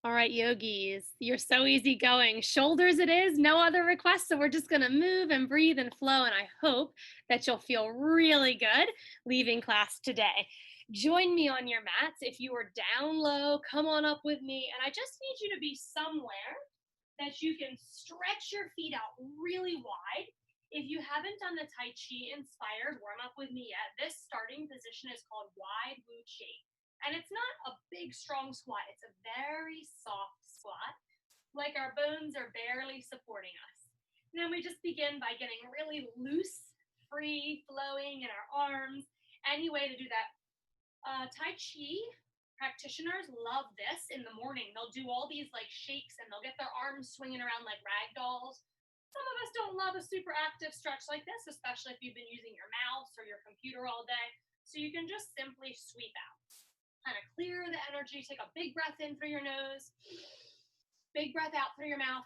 All right, yogis, you're so easygoing. Shoulders it is, no other requests. So we're just going to move and breathe and flow. And I hope that you'll feel really good leaving class today. Join me on your mats. If you are down low, come on up with me. And I just need you to be somewhere that you can stretch your feet out really wide. If you haven't done the Tai Chi inspired warm up with me yet, this starting position is called Wide Wu Chi. And it's not a big, strong squat. It's a very soft squat, like our bones are barely supporting us. And then we just begin by getting really loose, free, flowing in our arms. Any way to do that. Tai Chi practitioners love this in the morning. They'll do all these like shakes and they'll get their arms swinging around like rag dolls. Some of us don't love a super active stretch like this, especially if you've been using your mouse or your computer all day. So you can just simply sweep out. Kind of clear the energy. Take a big breath in through your nose. Big breath out through your mouth.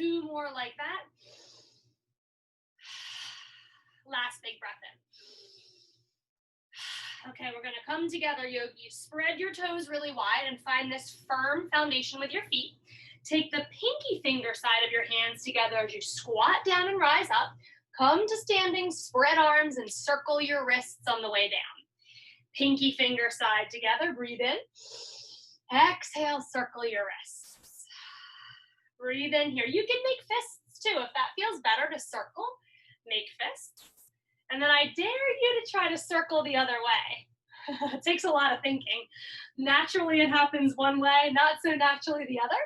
2 more like that. Last big breath in. Okay, we're going to come together, yogi. Spread your toes really wide and find this firm foundation with your feet. Take the pinky finger side of your hands together as you squat down and rise up. Come to standing, spread arms, and circle your wrists on the way down. Pinky finger side together, breathe in. Exhale, circle your wrists. Breathe in here. You can make fists too. If that feels better to circle, make fists. And then I dare you to try to circle the other way. It takes a lot of thinking. Naturally, it happens one way, not so naturally the other.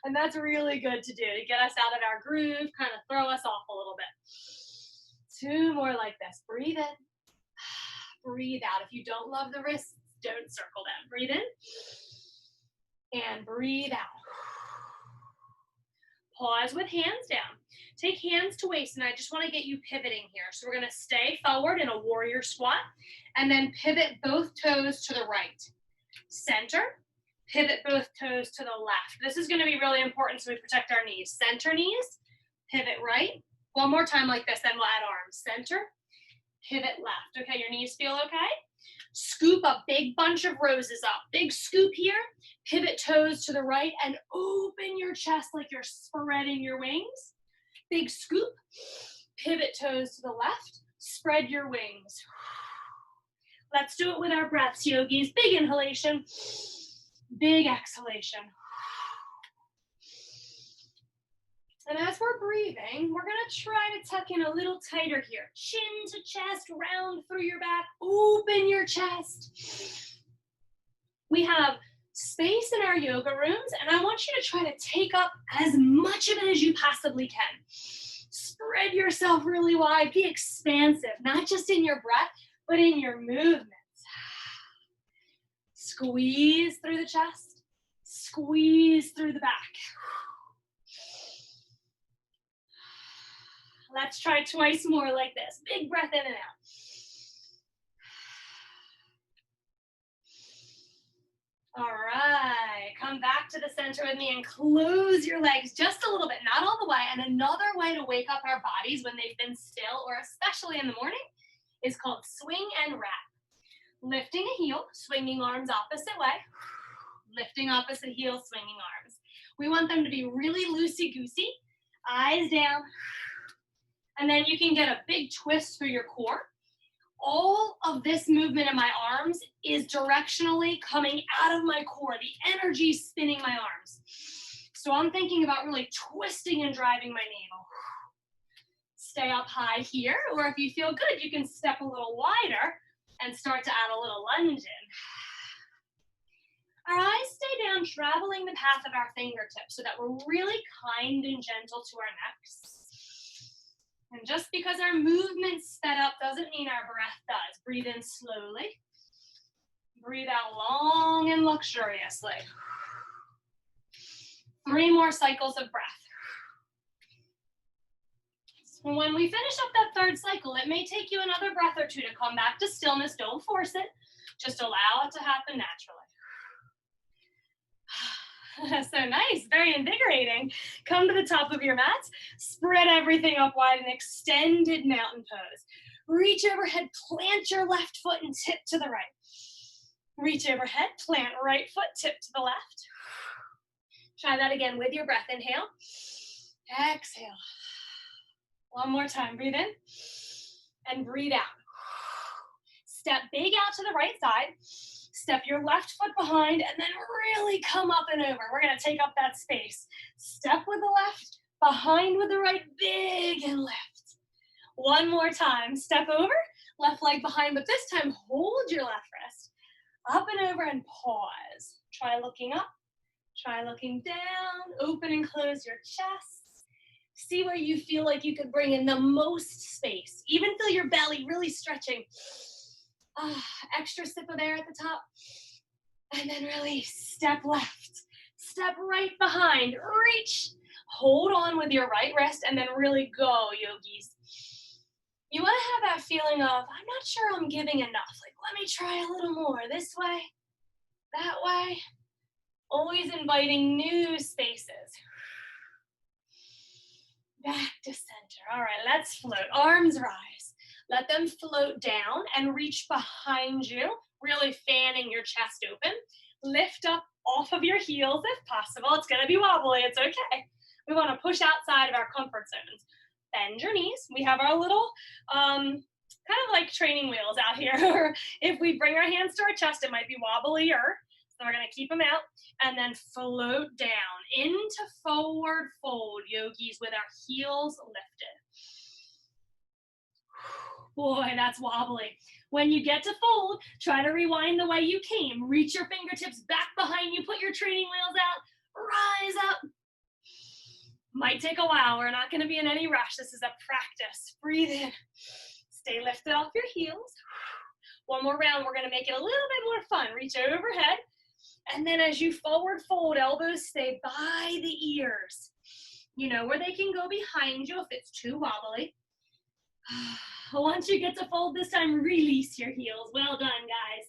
And that's really good to do to get us out of our groove, kind of throw us off a little bit. 2 more like this. Breathe in. Breathe out. If you don't love the wrists, don't circle them. Breathe in and breathe out. Pause with hands down. Take hands to waist, and I just want to get you pivoting here. So we're going to stay forward in a warrior squat, and then pivot both toes to the right. Center, pivot both toes to the left. This is going to be really important so we protect our knees. Center knees, pivot right. One more time like this, then we'll add arms. Center, pivot left. Okay, your knees feel okay? Scoop a big bunch of roses up. Big scoop here. Pivot toes to the right and open your chest like you're spreading your wings. Big scoop. Pivot toes to the left. Spread your wings. Let's do it with our breaths, yogis. Big inhalation. Big exhalation. And as we're breathing, we're going to try to tuck in a little tighter here. Chin to chest, round through your back, open your chest. We have space in our yoga rooms, and I want you to try to take up as much of it as you possibly can. Spread yourself really wide. Be expansive, not just in your breath, but in your movements. Squeeze through the chest. Squeeze through the back. Let's try twice more like this. Big breath in and out. All right, come back to the center with me and close your legs just a little bit, not all the way. And another way to wake up our bodies when they've been still, or especially in the morning, is called swing and wrap. Lifting a heel, swinging arms opposite way. Lifting opposite heel, swinging arms. We want them to be really loosey-goosey, eyes down. And then you can get a big twist through your core. All of this movement in my arms is directionally coming out of my core. The energy is spinning my arms. So I'm thinking about really twisting and driving my navel. Stay up high here, or if you feel good, you can step a little wider and start to add a little lunge in. Our eyes stay down, traveling the path of our fingertips so that we're really kind and gentle to our necks. And just because our movement's sped up doesn't mean our breath does. Breathe in slowly. Breathe out long and luxuriously. 3 more cycles of breath. So when we finish up that 3rd cycle, it may take you another breath or 2 to come back to stillness. Don't force it. Just allow it to happen naturally. So nice, very invigorating. Come to the top of your mats, spread everything up wide and extended mountain pose. Reach overhead, plant your left foot and tip to the right. Reach overhead, plant right foot, tip to the left. Try that again with your breath. Inhale, exhale. One more time, breathe in and breathe out. Step big out to the right side. Step your left foot behind and then really come up and over. We're gonna take up that space. Step with the left, behind with the right, big and lift. One more time, step over, left leg behind, but this time hold your left wrist. Up and over and pause. Try looking up, try looking down, open and close your chest. See where you feel like you could bring in the most space. Even feel your belly really stretching. Extra sip of air at the top. And then release. Step left. Step right behind. Reach. Hold on with your right wrist and then really go, yogis. You want to have that feeling of, I'm not sure I'm giving enough. Like, let me try a little more. This way, that way. Always inviting new spaces. Back to center. All right, let's float. Arms rise. Let them float down and reach behind you, really fanning your chest open. Lift up off of your heels if possible. It's going to be wobbly. It's okay. We want to push outside of our comfort zones. Bend your knees. We have our little kind of like training wheels out here. Or if we bring our hands to our chest, it might be wobblier. So we're going to keep them out and then float down into forward fold, yogis, with our heels lifted. Boy, that's wobbly. When you get to fold, try to rewind the way you came. Reach your fingertips back behind you. Put your training wheels out. Rise up. Might take a while. We're not going to be in any rush. This is a practice. Breathe in. Stay lifted off your heels. One more round. We're going to make it a little bit more fun. Reach overhead. And then as you forward fold, elbows stay by the ears. You know where they can go behind you if it's too wobbly. Once you get to fold this time, release your heels. Well done, guys.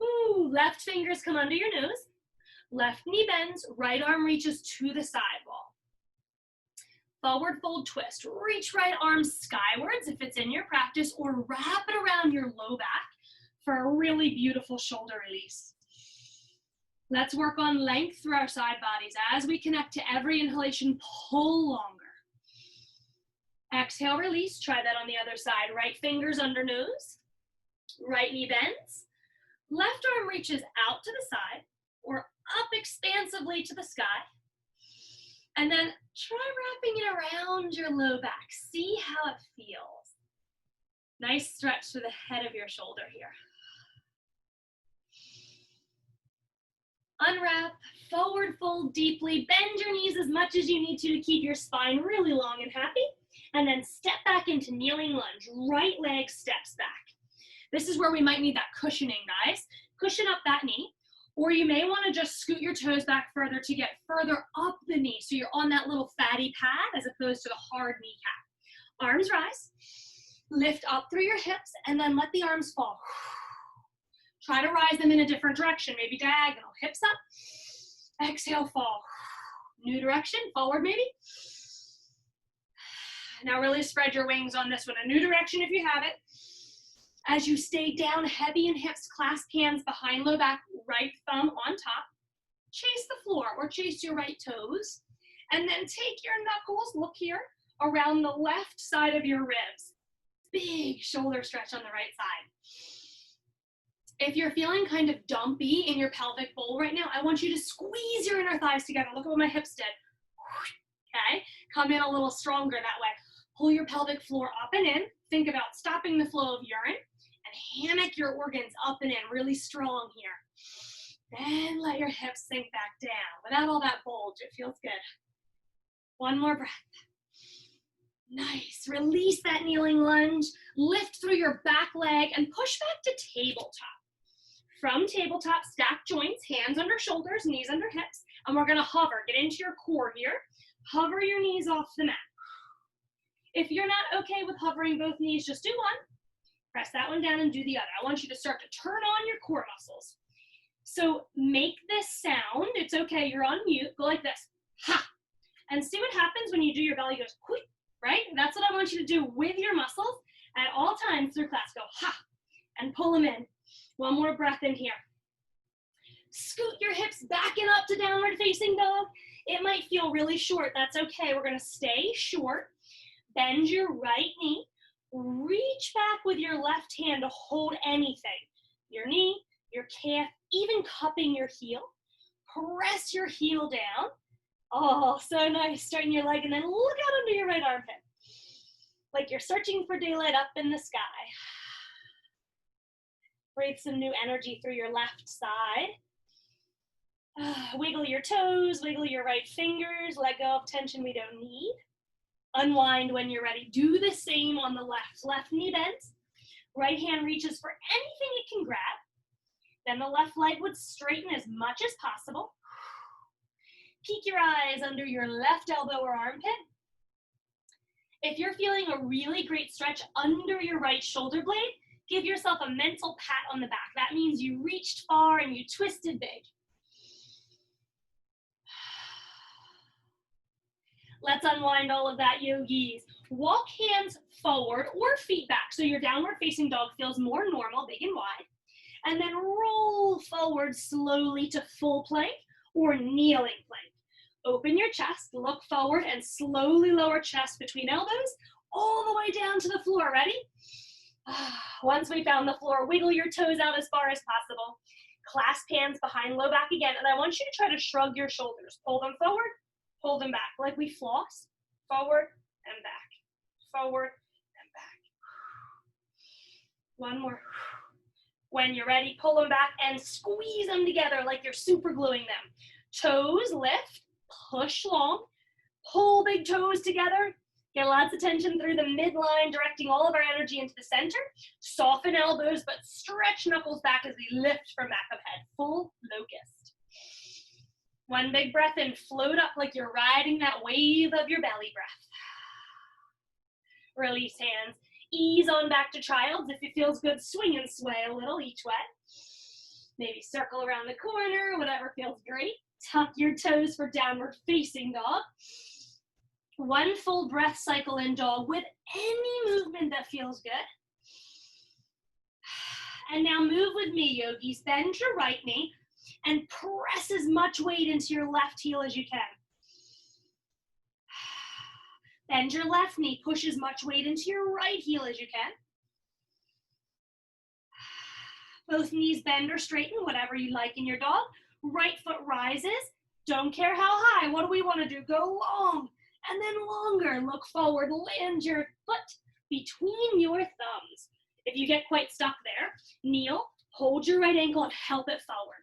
Ooh, left fingers come under your nose. Left knee bends, right arm reaches to the sidewall. Forward fold twist. Reach right arm skywards if it's in your practice, or wrap it around your low back for a really beautiful shoulder release. Let's work on length through our side bodies. As we connect to every inhalation, pull longer. Exhale, release. Try that on the other side. Right fingers under nose. Right knee bends. Left arm reaches out to the side or up expansively to the sky. And then try wrapping it around your low back. See how it feels. Nice stretch to the head of your shoulder here. Unwrap, forward fold deeply, bend your knees as much as you need to keep your spine really long and happy, and then step back into kneeling lunge. Right leg steps back. This is where we might need that cushioning, guys. Cushion up that knee, or you may want to just scoot your toes back further to get further up the knee, so you're on that little fatty pad as opposed to the hard kneecap. Arms rise, lift up through your hips, and then let the arms fall. Try to rise them in a different direction, maybe diagonal. Hips up, exhale, fall. New direction, forward maybe. Now really spread your wings on this one. A new direction if you have it. As you stay down, heavy in hips, clasp hands behind low back, right thumb on top. Chase the floor or chase your right toes. And then take your knuckles, look here, around the left side of your ribs. Big shoulder stretch on the right side. If you're feeling kind of dumpy in your pelvic bowl right now, I want you to squeeze your inner thighs together. Look at what my hips did. Okay, come in a little stronger that way. Pull your pelvic floor up and in. Think about stopping the flow of urine and hammock your organs up and in, really strong here. Then let your hips sink back down. Without all that bulge, it feels good. One more breath. Nice. Release that kneeling lunge. Lift through your back leg and push back to tabletop. From tabletop, stack joints, hands under shoulders, knees under hips, and we're gonna hover. Get into your core here. Hover your knees off the mat. If you're not okay with hovering both knees, just do one. Press that one down and do the other. I want you to start to turn on your core muscles. So make this sound. It's okay, you're on mute. Go like this, ha. And see what happens when you do your belly goes, quick, right? That's what I want you to do with your muscles at all times through class. Go, ha, and pull them in. One more breath in here. Scoot your hips back and up to downward facing dog. It might feel really short. That's okay. We're going to stay short. Bend your right knee. Reach back with your left hand to hold anything. Your knee, your calf, even cupping your heel. Press your heel down. Oh, so nice. Straighten your leg and then look out under your right armpit. Like you're searching for daylight up in the sky. Breathe some new energy through your left side. Wiggle your toes, wiggle your right fingers, let go of tension we don't need. Unwind when you're ready. Do the same on the left. Left knee bends. Right hand reaches for anything it can grab. Then the left leg would straighten as much as possible. Peek your eyes under your left elbow or armpit. If you're feeling a really great stretch under your right shoulder blade, give yourself a mental pat on the back. That means you reached far and you twisted big. Let's unwind all of that, yogis. Walk hands forward or feet back so your downward facing dog feels more normal, big and wide. And then roll forward slowly to full plank or kneeling plank. Open your chest, look forward, and slowly lower chest between elbows all the way down to the floor. Ready? Once we found the floor, wiggle your toes out as far as possible. Clasp hands behind low back again, and I want you to try to shrug your shoulders. Pull them forward, pull them back, like we floss. Forward and back, forward and back. One more. When you're ready, pull them back and squeeze them together like you're super gluing them. Toes lift, push long, pull big toes together. Get lots of tension through the midline, directing all of our energy into the center. Soften elbows, but stretch knuckles back as we lift from back of head. Full locust. One big breath in, float up like you're riding that wave of your belly breath. Release hands. Ease on back to child's. If it feels good, swing and sway a little each way. Maybe circle around the corner, whatever feels great. Tuck your toes for downward facing dog. One full breath cycle in dog with any movement that feels good. And now move with me, yogis. Bend your right knee and press as much weight into your left heel as you can. Bend your left knee, push as much weight into your right heel as you can. Both knees bend or straighten, whatever you like in your dog. Right foot rises. Don't care how high. What do we want to do? Go long and then longer. Look forward. Land your foot between your thumbs. If you get quite stuck there, kneel, hold your right ankle and help it forward.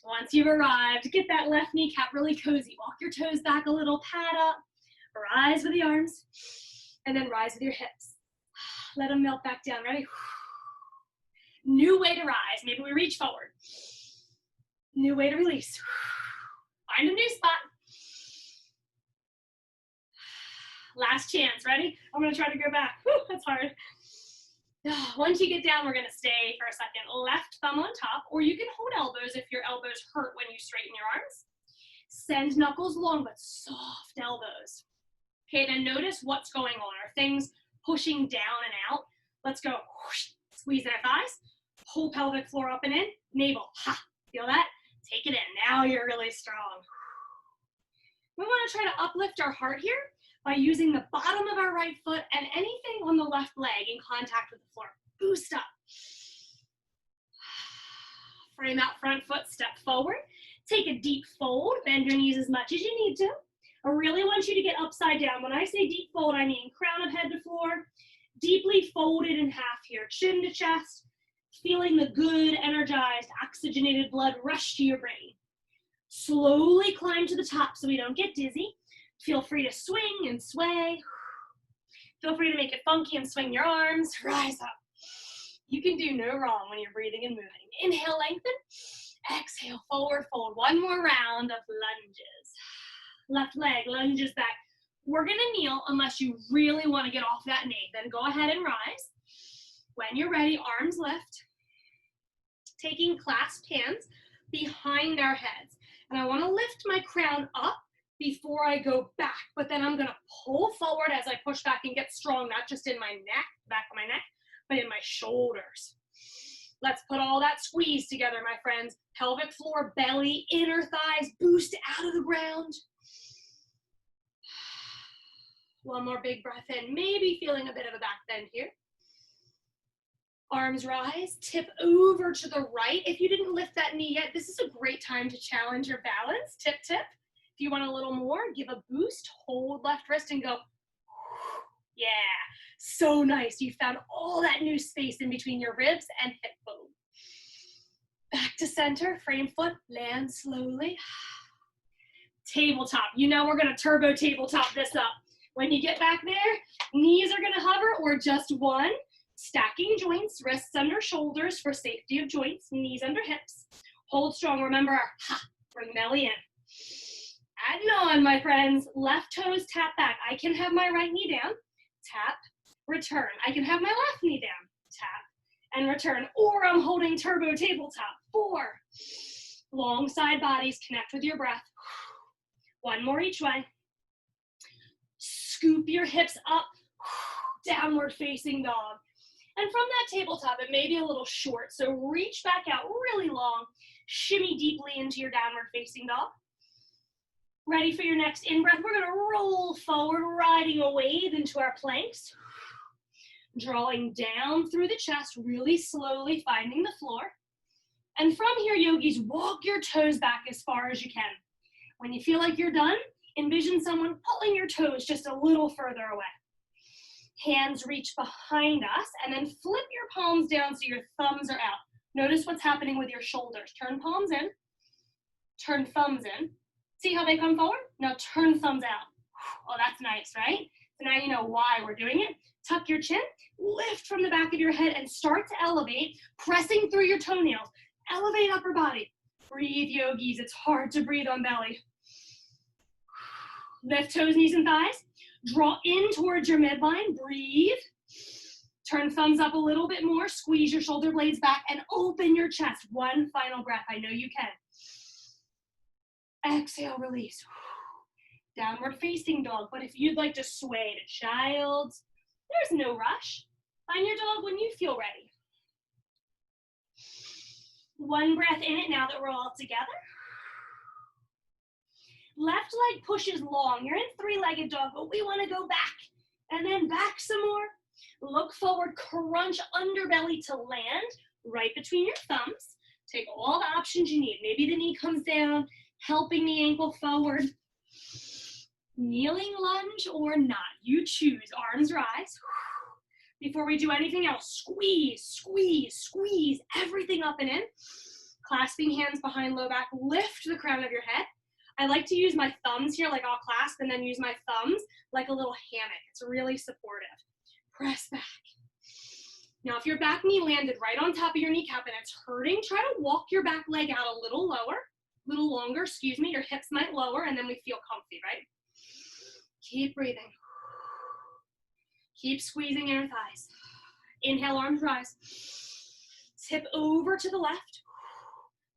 Once you've arrived, get that left kneecap really cozy. Walk your toes back a little, pad up, rise with the arms, and then rise with your hips. Let them melt back down. Ready? New way to rise. Maybe we reach forward. New way to release. Find a new spot. Last chance. Ready? I'm going to try to go back. Whew, that's hard. Once you get down, we're going to stay for a second. Left thumb on top, or you can hold elbows if your elbows hurt when you straighten your arms. Send knuckles long, but soft elbows. Okay, then notice what's going on. Are things pushing down and out? Let's go. Squeeze in our thighs. Whole pelvic floor up and in. Navel. Ha! Feel that? Take it in. Now you're really strong. We want to try to uplift our heart here by using the bottom of our right foot and anything on the left leg in contact with the floor. Boost up. Frame out front foot, step forward. Take a deep fold. Bend your knees as much as you need to. I really want you to get upside down. When I say deep fold, I mean crown of head to floor, deeply folded in half here, chin to chest, feeling the good, energized, oxygenated blood rush to your brain. Slowly climb to the top so we don't get dizzy. Feel free to swing and sway. Feel free to make it funky and swing your arms. Rise up. You can do no wrong when you're breathing and moving. Inhale, lengthen. Exhale, forward fold. One more round of lunges. Left leg lunges back. We're going to kneel unless you really want to get off that knee. Then go ahead and rise. When you're ready, arms lift. Taking clasped hands behind our heads. And I want to lift my crown up before I go back, but then I'm going to pull forward as I push back and get strong, not just in my neck, back of my neck, but in my shoulders. Let's put all that squeeze together, my friends. Pelvic floor, belly, inner thighs, boost out of the ground. One more big breath in, maybe feeling a bit of a back bend here. Arms rise, tip over to the right. If you didn't lift that knee yet, this is a great time to challenge your balance. Tip, tip. If you want a little more, give a boost, hold left wrist and go. Yeah, so nice. You found all that new space in between your ribs and hip bone. Back to center, frame foot, land slowly. Tabletop. You know we're gonna turbo tabletop this up. When you get back there, knees are gonna hover or just one. Stacking joints, wrists under shoulders for safety of joints, knees under hips. Hold strong, remember our ha, bring belly in. Adding on, my friends, left toes tap back. I can have my right knee down, tap, return. I can have my left knee down, tap, and return. Or I'm holding turbo tabletop. 4. Long side bodies, connect with your breath. 1 more each way. Scoop your hips up, downward facing dog. And from that tabletop, it may be a little short, so reach back out really long, shimmy deeply into your downward facing dog. Ready for your next in-breath? We're gonna roll forward, riding a wave into our planks. Drawing down through the chest, really slowly finding the floor. And from here, yogis, walk your toes back as far as you can. When you feel like you're done, envision someone pulling your toes just a little further away. Hands reach behind us, and then flip your palms down so your thumbs are out. Notice what's happening with your shoulders. Turn palms in, turn thumbs in. See how they come forward? Now turn thumbs out. Oh, that's nice, right? So now you know why we're doing it. Tuck your chin, lift from the back of your head, and start to elevate, pressing through your toenails. Elevate upper body. Breathe, yogis. It's hard to breathe on belly. Lift toes, knees, and thighs. Draw in towards your midline. Breathe. Turn thumbs up a little bit more. Squeeze your shoulder blades back and open your chest. 1 final breath. I know you can. Exhale, release. Downward facing dog. But if you'd like to sway to child, there's no rush. Find your dog when you feel ready. 1 breath in it now that we're all together. Left leg pushes long. You're in 3-legged dog, but we want to go back. And then back some more. Look forward, crunch underbelly to land right between your thumbs. Take all the options you need. Maybe the knee comes down, helping the ankle forward. Kneeling lunge or not. You choose. Arms rise. Before we do anything else, squeeze, squeeze, squeeze everything up and in. Clasping hands behind low back. Lift the crown of your head. I like to use my thumbs here, like I'll clasp and then use my thumbs like a little hammock. It's really supportive. Press back. Now, if your back knee landed right on top of your kneecap and it's hurting, try to walk your back leg out a little lower, a little longer, excuse me. Your hips might lower and then we feel comfy, right? Keep breathing. Keep squeezing inner thighs. Inhale, arms rise. Tip over to the left.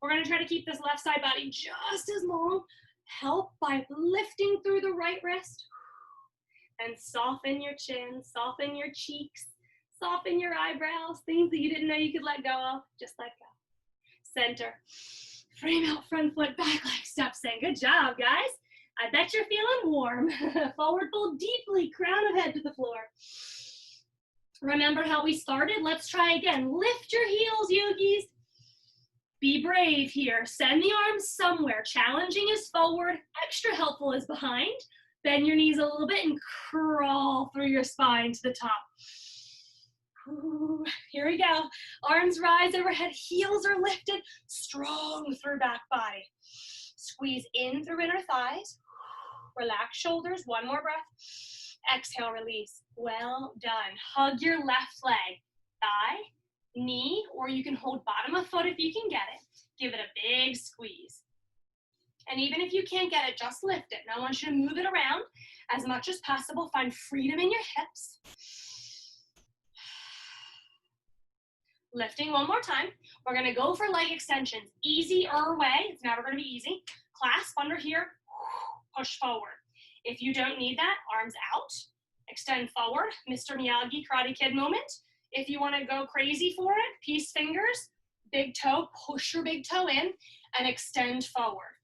We're gonna try to keep this left side body just as long. Help by lifting through the right wrist. And soften your chin, soften your cheeks, soften your eyebrows, things that you didn't know you could let go of, just let go. Center. Frame out front foot, back leg steps in. Good job, guys. I bet you're feeling warm. Forward fold deeply, crown of head to the floor. Remember how we started? Let's try again. Lift your heels, yogis. Be brave here. Send the arms somewhere. Challenging is forward. Extra helpful is behind. Bend your knees a little bit and crawl through your spine to the top. Ooh, here we go. Arms rise overhead. Heels are lifted. Strong through back body. Squeeze in through inner thighs. Relax shoulders. 1 more breath. Exhale, release. Well done. Hug your left leg. Thigh, knee, or you can hold bottom of foot if you can get it. Give it a big squeeze. And even if you can't get it, just lift it. Now I want you to move it around as much as possible. Find freedom in your hips. Lifting 1 more time. We're gonna go for leg extensions. Easier way, it's never gonna be easy. Clasp under here, push forward. If you don't need that, arms out. Extend forward, Mr. Miyagi Karate Kid moment. If you want to go crazy for it, peace fingers, big toe, push your big toe in and extend forward.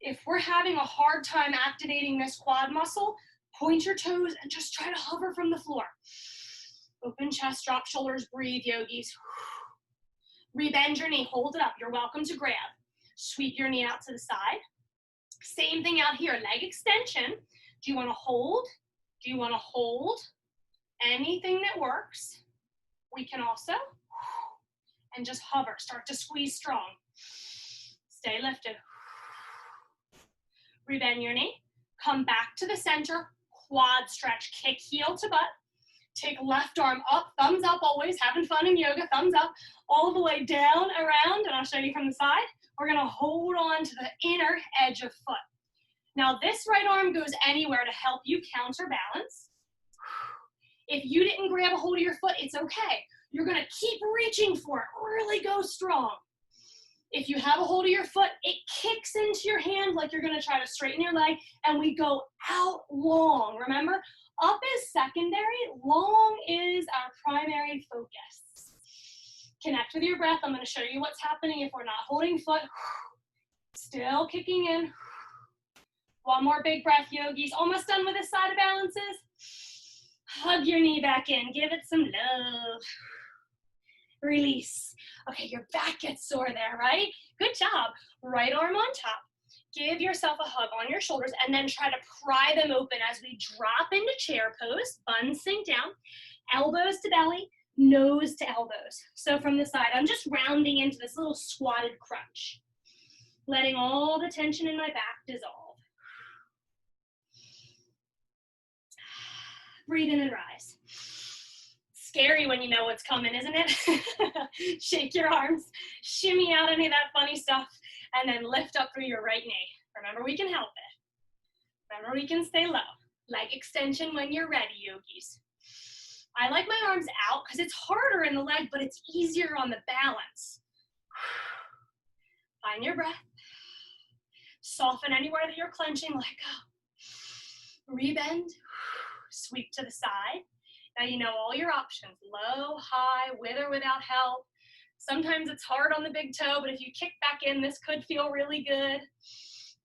If we're having a hard time activating this quad muscle, point your toes and just try to hover from the floor. Open chest, drop shoulders, breathe, yogis. Rebend your knee, hold it up. You're welcome to grab. Sweep your knee out to the side. Same thing out here, leg extension. Do you want to hold? Do you want to hold? Anything that works. We can also, and just hover, start to squeeze strong. Stay lifted. Rebend your knee, come back to the center, quad stretch, kick heel to butt. Take left arm up, thumbs up always, having fun in yoga, thumbs up, all the way down, around, and I'll show you from the side. We're gonna hold on to the inner edge of foot. Now this right arm goes anywhere to help you counterbalance. If you didn't grab a hold of your foot, it's okay. You're gonna keep reaching for it, really go strong. If you have a hold of your foot, it kicks into your hand like you're gonna try to straighten your leg, and we go out long, remember? Up is secondary, long is our primary focus. Connect with your breath. I'm gonna show you what's happening if we're not holding foot. Still kicking in. One more big breath, yogis. Almost done with this side of balances. Hug your knee back in, give it some love. Release. Okay, your back gets sore there, right? Good job. Right arm on top. Give yourself a hug on your shoulders and then try to pry them open as we drop into chair pose. Buns sink down, elbows to belly, nose to elbows. So from the side, I'm just rounding into this little squatted crunch, letting all the tension in my back dissolve. Breathe in and rise. Scary when you know what's coming, isn't it? Shake your arms, shimmy out any of that funny stuff, and then lift up through your right knee. Remember, we can help it. Remember, we can stay low. Leg extension when you're ready, yogis. I like my arms out because it's harder in the leg, but it's easier on the balance. Find your breath. Soften anywhere that you're clenching, let go. Rebend, sweep to the side. Now you know all your options, low, high, with or without help. Sometimes it's hard on the big toe, but if you kick back in, this could feel really good.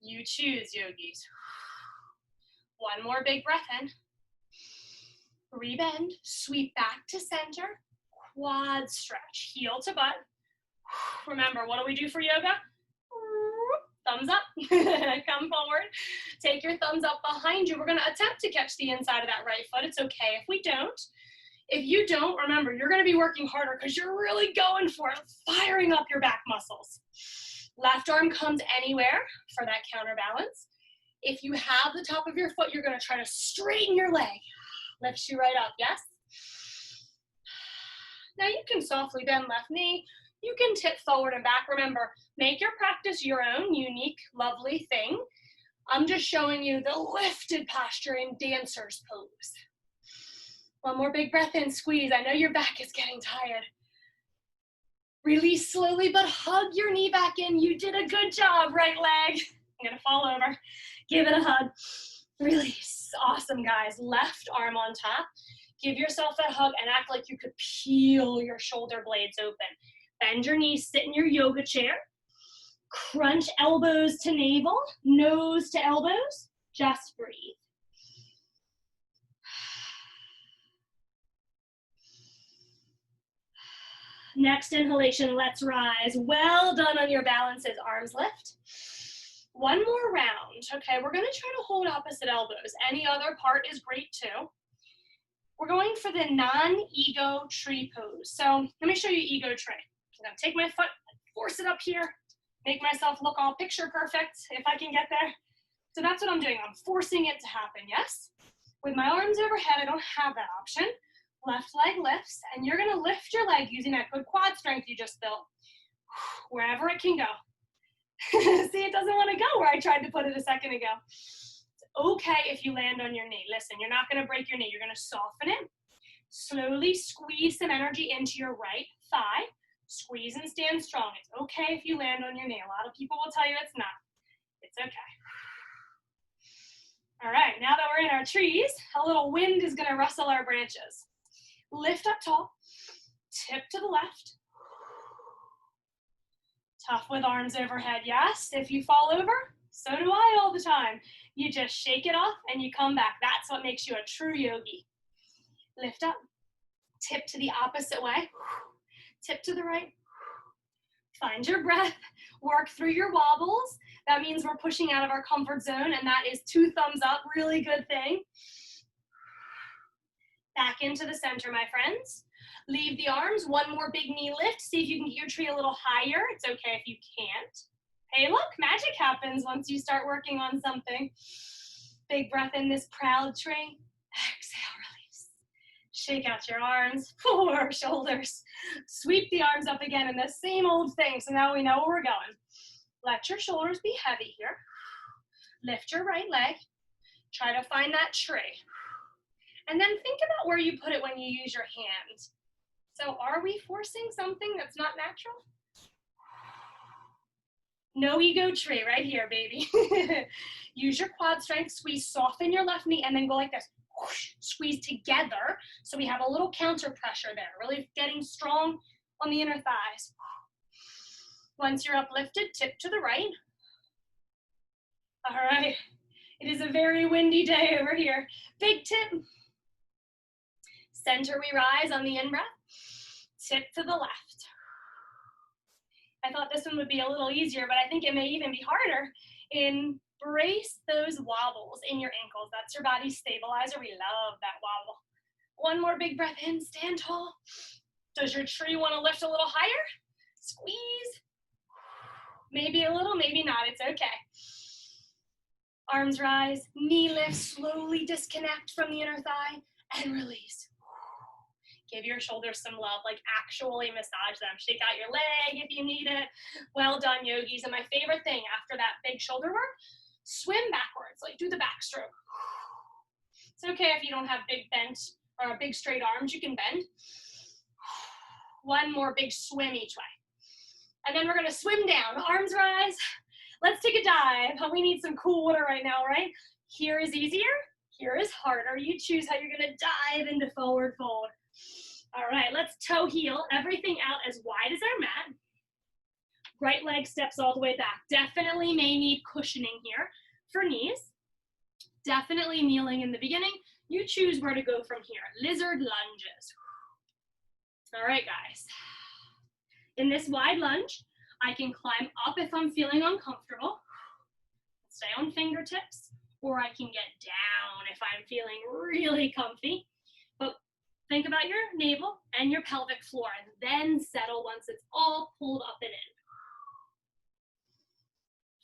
You choose, yogis. One more big breath in. Rebend, sweep back to center, quad stretch, heel to butt. Remember, what do we do for yoga? Thumbs up, come forward. Take your thumbs up behind you. We're gonna attempt to catch the inside of that right foot. It's okay if we don't. If you don't, remember, you're gonna be working harder because you're really going for it, firing up your back muscles. Left arm comes anywhere for that counterbalance. If you have the top of your foot, you're gonna try to straighten your leg. Lifts you right up, yes? Now you can softly bend left knee. You can tip forward and back. Remember, make your practice your own unique, lovely thing. I'm just showing you the lifted posture in dancer's pose. One more big breath in, squeeze. I know your back is getting tired. Release slowly, but hug your knee back in. You did a good job, right leg. I'm gonna fall over. Give it a hug. Release. Awesome, guys. Left arm on top. Give yourself that hug and act like you could peel your shoulder blades open. Bend your knees, sit in your yoga chair. Crunch elbows to navel, nose to elbows. Just breathe. Next inhalation, let's rise. Well done on your balances, arms lift. One more round, okay? We're gonna try to hold opposite elbows. Any other part is great too. We're going for the non-ego tree pose. So let me show you ego tree. I'm gonna take my foot, force it up here, make myself look all picture perfect if I can get there. So that's what I'm doing. I'm forcing it to happen, yes? With my arms overhead, I don't have that option. Left leg lifts, and you're gonna lift your leg using that good quad strength you just built, wherever it can go. See, it doesn't wanna go where I tried to put it a second ago. It's okay if you land on your knee. Listen, you're not gonna break your knee. You're gonna soften it. Slowly squeeze some energy into your right thigh. Squeeze and stand strong. It's okay if you land on your knee. A lot of people will tell you it's not. It's okay. All right, now that we're in our trees, a little wind is gonna rustle our branches. Lift up tall. tip to the left. Tough with arms overhead, yes. If you fall over, so do I all the time. You just shake it off and you come back. That's what makes you a true yogi. Lift up, tip to the opposite way, tip to the right. Find your breath, work through your wobbles. That means we're pushing out of our comfort zone, and that is 2 thumbs up, really good thing. Back into the center, my friends. Leave the arms, one more big knee lift. See if you can get your tree a little higher. It's okay if you can't. Hey, look, magic happens once you start working on something. Big breath in this proud tree. Exhale, release. Shake out your arms, 4 shoulders. Sweep the arms up again in the same old thing, so now we know where we're going. Let your shoulders be heavy here. Lift your right leg. Try to find that tree. And then think about where you put it when you use your hand. So are we forcing something that's not natural? No ego tree right here, baby. Use your quad strength, squeeze, soften your left knee, and then go like this. Squeeze together so we have a little counter pressure there, really getting strong on the inner thighs. Once you're uplifted, tip to the right. All right, it is a very windy day over here. Big tip. Center we rise on the in-breath. Tip to the left. I thought this one would be a little easier, but I think it may even be harder. Embrace those wobbles in your ankles. That's your body's stabilizer. We love that wobble. One more big breath in, stand tall. Does your tree want to lift a little higher? Squeeze. Maybe a little, maybe not, it's okay. Arms rise, knee lift, slowly disconnect from the inner thigh and release. Give your shoulders some love, like actually massage them. Shake out your leg if you need it. Well done, yogis. And my favorite thing after that big shoulder work, swim backwards, like do the backstroke. It's okay if you don't have big bent or big straight arms, you can bend. One more big swim each way. And then we're gonna swim down, arms rise. Let's take a dive. We need some cool water right now, right? Here is easier, here is harder. You choose how you're gonna dive into forward fold. All right, let's toe heel, everything out as wide as our mat. Right leg steps all the way back. Definitely may need cushioning here for knees. Definitely kneeling in the beginning. You choose where to go from here. Lizard lunges. All right, guys. In this wide lunge, I can climb up if I'm feeling uncomfortable. Stay on fingertips, or I can get down if I'm feeling really comfy. But think about your navel and your pelvic floor, and then settle once it's all pulled up and in.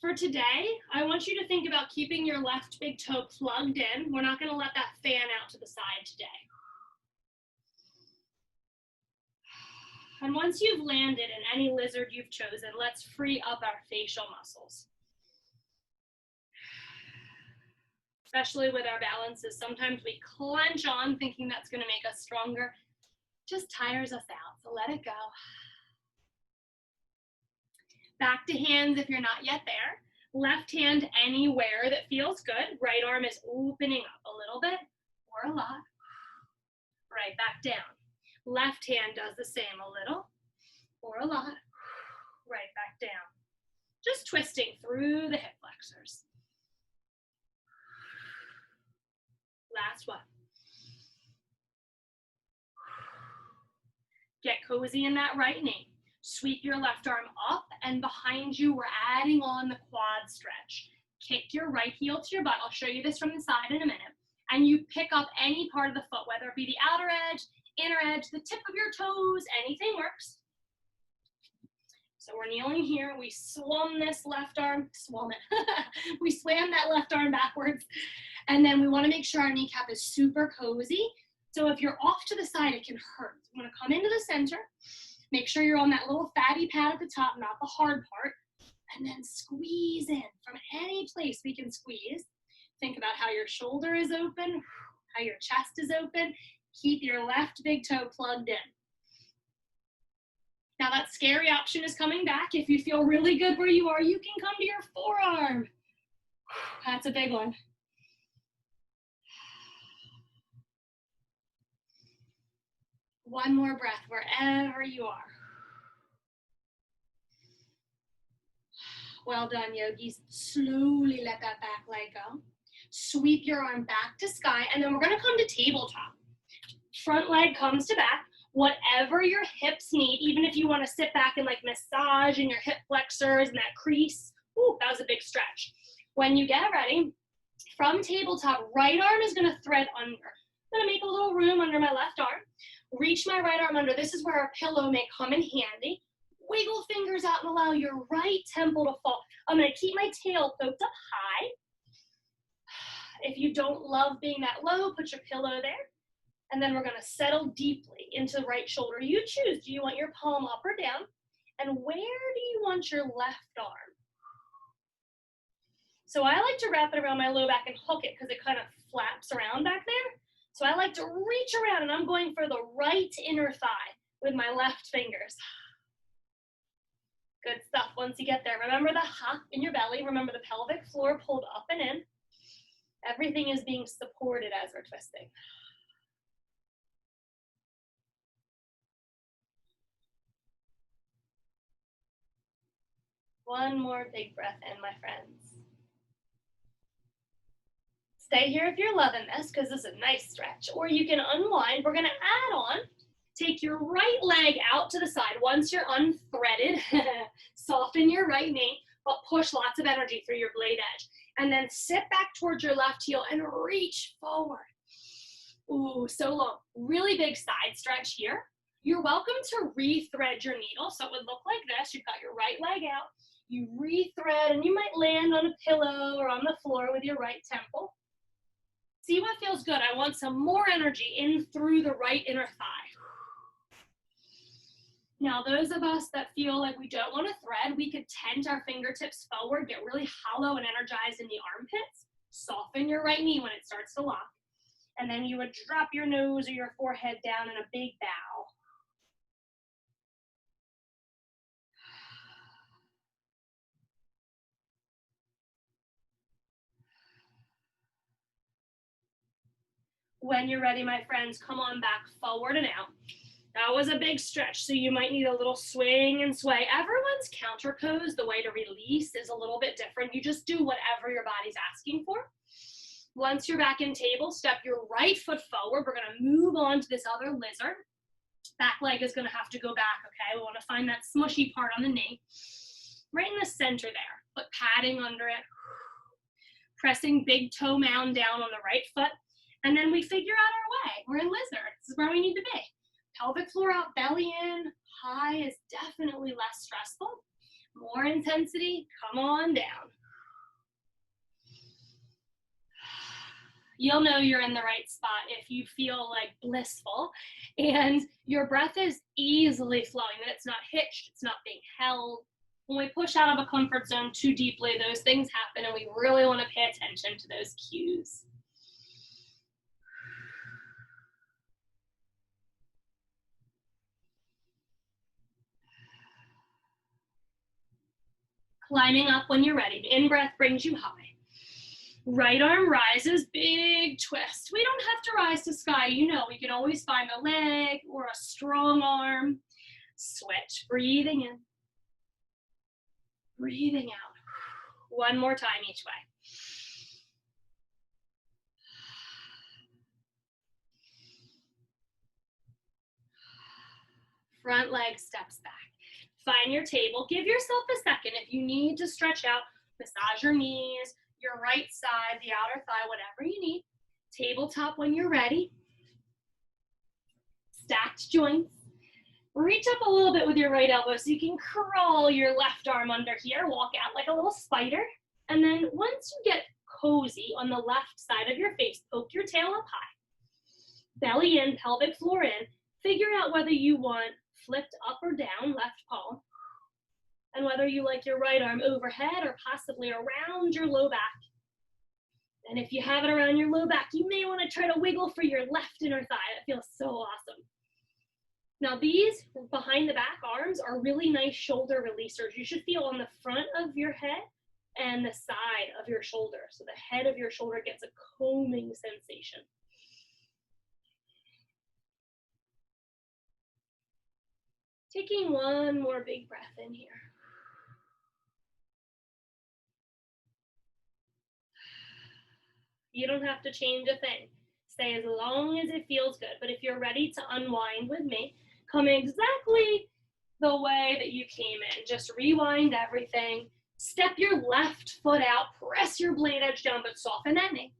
For today, I want you to think about keeping your left big toe plugged in. We're not going to let that fan out to the side today. And once you've landed in any lizard you've chosen, let's free up our facial muscles. Especially with our balances, sometimes we clench on thinking that's going to make us stronger. Just tires us out, so let it go. Back to hands if you're not yet there. Left hand anywhere that feels good. Right arm is opening up a little bit or a lot. Right back down. Left hand does the same, a little or a lot. Right back down. Just twisting through the hip flexors. Last one. Get cozy in that right knee. Sweep your left arm up, and behind you, we're adding on the quad stretch. Kick your right heel to your butt. I'll show you this from the side in a minute. And you pick up any part of the foot, whether it be the outer edge, inner edge, the tip of your toes, anything works. So we're kneeling here. We swam this left arm, we swam that left arm backwards. And then we want to make sure our kneecap is super cozy. So if you're off to the side, it can hurt. You want to come into the center. Make sure you're on that little fatty pad at the top, not the hard part. And then squeeze in from any place we can squeeze. Think about how your shoulder is open, how your chest is open. Keep your left big toe plugged in. Now that scary option is coming back. If you feel really good where you are, you can come to your forearm. That's a big one. One more breath wherever you are. Well done, yogis. Slowly let that back leg go. Sweep your arm back to sky, and then we're gonna come to tabletop. Front leg comes to back. Whatever your hips need, even if you wanna sit back and like massage in your hip flexors and that crease. Ooh, that was a big stretch. When you get ready, from tabletop, right arm is gonna thread under. I'm gonna make a little room under my left arm. Reach my right arm under. This is where our pillow may come in handy. Wiggle fingers out and allow your right temple to fall. I'm gonna keep my tail poked up high. If you don't love being that low, put your pillow there. And then we're gonna settle deeply into the right shoulder. You choose, do you want your palm up or down? And where do you want your left arm? So I like to wrap it around my low back and hook it because it kind of flaps around back there. So I like to reach around and I'm going for the right inner thigh with my left fingers. Good stuff. Once you get there, remember the hop in your belly. Remember the pelvic floor pulled up and in. Everything is being supported as we're twisting. One more big breath in, my friends. Stay here if you're loving this because this is a nice stretch. Or you can unwind. We're going to add on. Take your right leg out to the side. Once you're unthreaded, soften your right knee, but push lots of energy through your blade edge. And then sit back towards your left heel and reach forward. Ooh, so long. Really big side stretch here. You're welcome to rethread your needle. So it would look like this. You've got your right leg out. You rethread and you might land on a pillow or on the floor with your right temple. See what feels good. I want some more energy in through the right inner thigh. Now, those of us that feel like we don't want to thread, we could tent our fingertips forward, get really hollow and energized in the armpits. Soften your right knee when it starts to lock. And then you would drop your nose or your forehead down in a big bow. When you're ready, my friends, come on back forward and out. That was a big stretch, so you might need a little swing and sway. Everyone's counter pose, the way to release, is a little bit different. You just do whatever your body's asking for. Once you're back in table, step your right foot forward. We're going to move on to this other lizard. Back leg is going to have to go back, okay? We want to find that smushy part on the knee. Right in the center there. Put padding under it. Pressing big toe mound down on the right foot. And then we figure out our way. We're in lizard. This is where we need to be. Pelvic floor out, belly in. High is definitely less stressful. More intensity, come on down. You'll know you're in the right spot if you feel like blissful and your breath is easily flowing, that it's not hitched, it's not being held. When we push out of a comfort zone too deeply, those things happen and we really want to pay attention to those cues. Climbing up when you're ready. In-breath brings you high. Right arm rises, big twist. We don't have to rise to sky. You know, we can always find a leg or a strong arm. Switch, breathing in. Breathing out. One more time each way. Front leg steps back. Find your table. Give yourself a second if you need to stretch out. Massage your knees, your right side, the outer thigh, whatever you need. Tabletop when you're ready. Stacked joints. Reach up a little bit with your right elbow so you can crawl your left arm under here. Walk out like a little spider. And then once you get cozy on the left side of your face, poke your tail up high. Belly in, pelvic floor in. Figure out whether you want flipped up or down, left palm, and whether you like your right arm overhead or possibly around your low back. And if you have it around your low back, you may want to try to wiggle for your left inner thigh. That feels so awesome. Now these behind the back arms are really nice shoulder releasers. You should feel on the front of your head and the side of your shoulder. So the head of your shoulder gets a combing sensation. Taking one more big breath in here. You don't have to change a thing. Stay as long as it feels good. But if you're ready to unwind with me, come exactly the way that you came in. Just rewind everything. Step your left foot out, press your blade edge down, but soften that knee.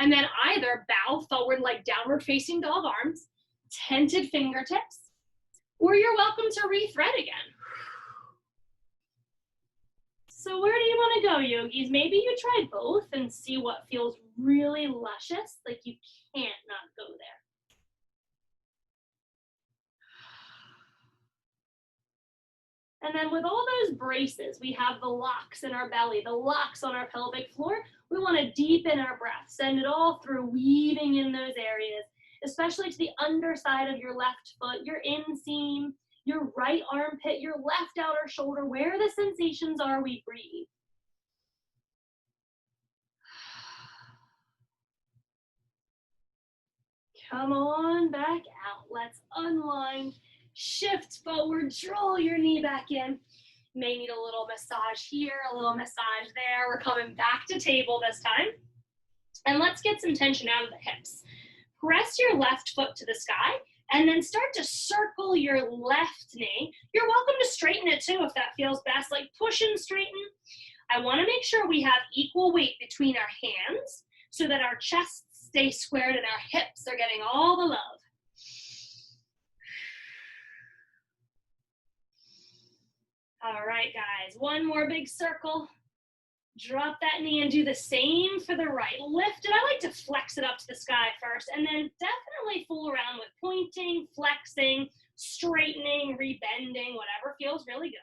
And then either bow forward like downward facing dog arms, tented fingertips, or you're welcome to rethread again. So where do you want to go, yogis? Maybe you try both and see what feels really luscious, like you can't not go there. And then with all those braces, we have the locks in our belly, the locks on our pelvic floor. We want to deepen our breath, send it all through, weaving in those areas, especially to the underside of your left foot, your inseam, your right armpit, your left outer shoulder, where the sensations are, we breathe. Come on back out. Let's unwind, shift forward, draw your knee back in. You may need a little massage here, a little massage there. We're coming back to table this time. And let's get some tension out of the hips. Press your left foot to the sky and then start to circle your left knee. You're welcome to straighten it too if that feels best, like push and straighten. I want to make sure we have equal weight between our hands so that our chests stay squared and our hips are getting all the love. All right, guys, one more big circle. Drop that knee and do the same for the right. Lift it. I like to flex it up to the sky first and then definitely fool around with pointing, flexing, straightening, rebending, whatever feels really good.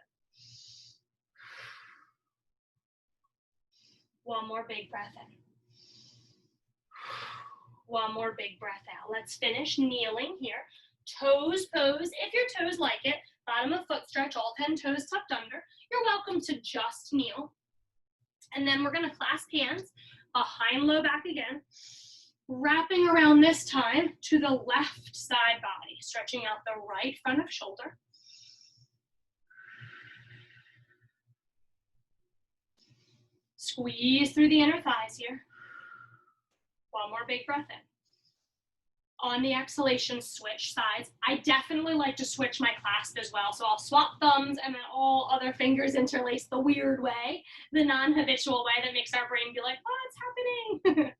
One more big breath in. One more big breath out. Let's finish kneeling here. Toes pose. If your toes like it, bottom of foot stretch, all 10 toes tucked under. You're welcome to just kneel. And then we're going to clasp hands behind low back again, wrapping around this time to the left side body, stretching out the right front of shoulder. Squeeze through the inner thighs here. One more big breath in. On the exhalation, switch sides. I definitely like to switch my clasp as well. So I'll swap thumbs and then all other fingers interlace the weird way, the non-habitual way that makes our brain be like, what's happening?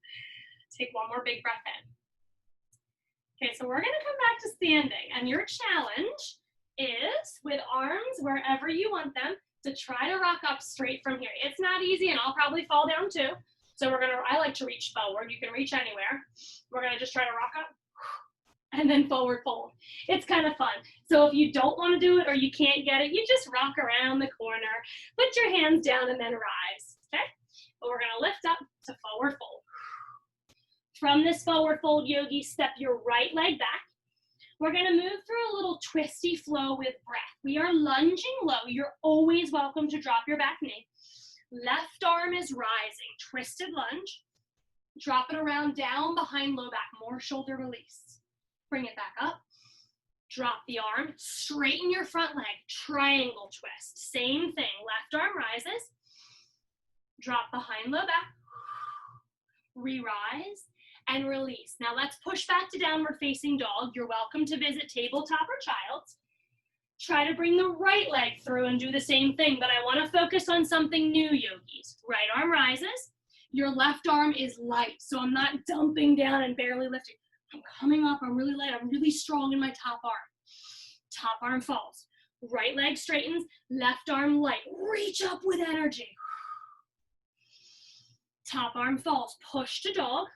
Take one more big breath in. Okay, so we're gonna come back to standing, and your challenge is with arms wherever you want them to try to rock up straight from here. It's not easy and I'll probably fall down too. So I like to reach forward. You can reach anywhere. We're gonna just try to rock up and then forward fold. It's kind of fun. So if you don't want to do it or you can't get it, you just rock around the corner, put your hands down and then rise, okay? But we're gonna lift up to forward fold. From this forward fold, yogi, step your right leg back. We're gonna move through a little twisty flow with breath. We are lunging low. You're always welcome to drop your back knee. Left arm is rising, twisted lunge. Drop it around down behind low back, more shoulder release. Bring it back up. Drop the arm, straighten your front leg, triangle twist. Same thing, left arm rises. Drop behind low back. Re-rise and release. Now let's push back to downward facing dog. You're welcome to visit tabletop or child's. Try to bring the right leg through and do the same thing, but I want to focus on something new, yogis. Right arm rises. Your left arm is light, so I'm not dumping down and barely lifting. I'm coming up, I'm really light, I'm really strong in my top arm. Top arm falls. Right leg straightens, left arm light. Reach up with energy. Top arm falls, push to dog.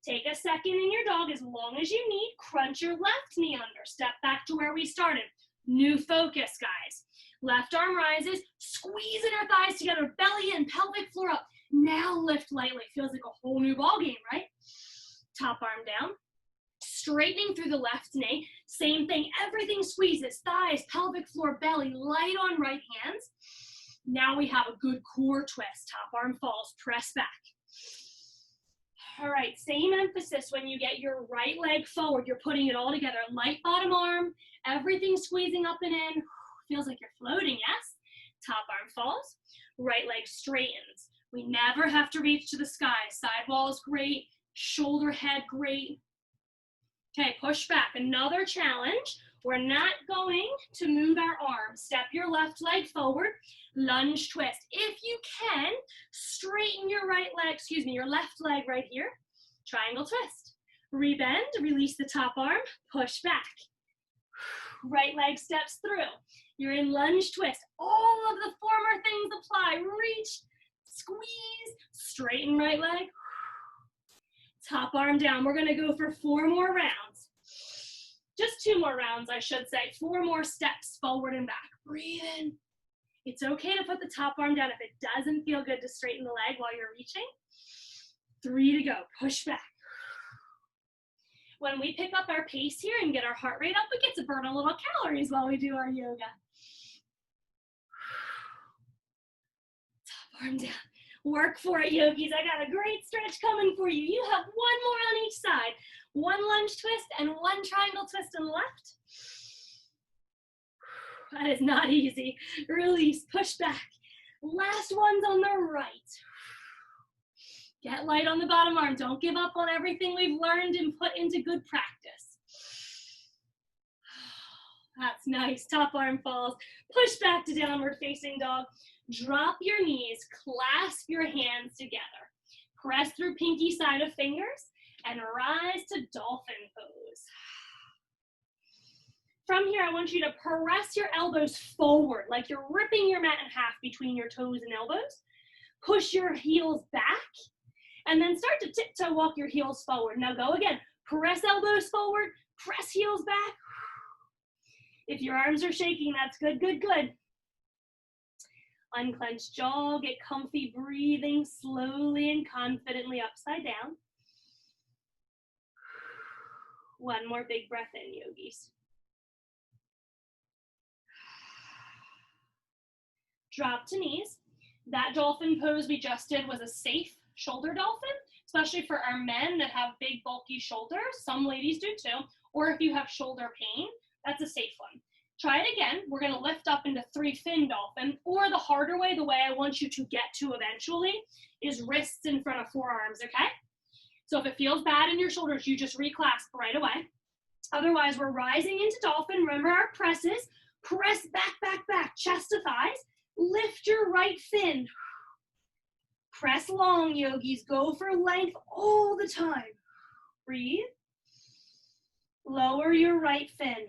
Take a second in your dog as long as you need. Crunch your left knee under. Step back to where we started. New focus, guys. Left arm rises. Squeeze inner thighs together. Belly in, pelvic floor up. Now lift lightly. Feels like a whole new ball game, right? Top arm down. Straightening through the left knee. Same thing. Everything squeezes. Thighs, pelvic floor, belly. Light on right hands. Now we have a good core twist. Top arm falls. Press back. All right, same emphasis when you get your right leg forward. You're putting it all together. Light bottom arm, everything squeezing up and in. Feels like you're floating, yes? Top arm falls, right leg straightens. We never have to reach to the sky. Side wall is great, shoulder head great. Okay, push back. Another challenge. We're not going to move our arms. Step your left leg forward, lunge twist. If you can, straighten your your left leg right here. Triangle twist. Rebend, release the top arm, push back. Right leg steps through. You're in lunge twist. All of the former things apply. Reach, squeeze, straighten right leg. Top arm down. We're gonna go for 4 more rounds. Just 2 more rounds, I should say. 4 more steps forward and back. Breathe in. It's okay to put the top arm down if it doesn't feel good to straighten the leg while you're reaching. 3 to go. Push back. When we pick up our pace here and get our heart rate up, we get to burn a little calories while we do our yoga. Top arm down. Work for it, yogis. I got a great stretch coming for you. You have 1 more on each side. 1 lunge twist and 1 triangle twist on the left. That is not easy. Release, push back. Last one's on the right. Get light on the bottom arm. Don't give up on everything we've learned and put into good practice. That's nice. Top arm falls. Push back to downward facing dog. Drop your knees. Clasp your hands together. Press through pinky side of fingers and rise to dolphin pose. From here, I want you to press your elbows forward like you're ripping your mat in half between your toes and elbows. Push your heels back. And then start to tiptoe walk your heels forward. Now go again. Press elbows forward, press heels back. If your arms are shaking, that's good, good, good. Unclench jaw, get comfy breathing slowly and confidently upside down. 1 more big breath in, yogis. Drop to knees. That dolphin pose we just did was a safe shoulder dolphin, especially for our men that have big bulky shoulders. Some ladies do too. Or if you have shoulder pain, that's a safe one. Try it again. We're going to lift up into 3 fin dolphin, or the harder way, the way I want you to get to eventually, is wrists in front of forearms, okay? So if it feels bad in your shoulders, you just reclasp right away. Otherwise, we're rising into dolphin. Remember our presses. Press back, back, back, chest to thighs. Lift your right fin. Press long, yogis. Go for length all the time. Breathe. Lower your right fin.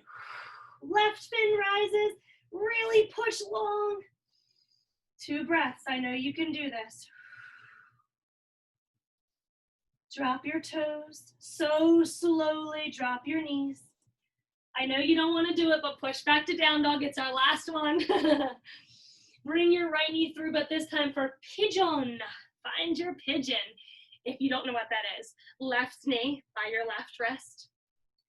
Left fin rises. Really push long. 2 breaths. I know you can do this. Drop your toes. So slowly drop your knees. I know you don't want to do it, but push back to down dog. It's our last one. Bring your right knee through, but this time for pigeon. Find your pigeon. If you don't know what that is, left knee by your left wrist,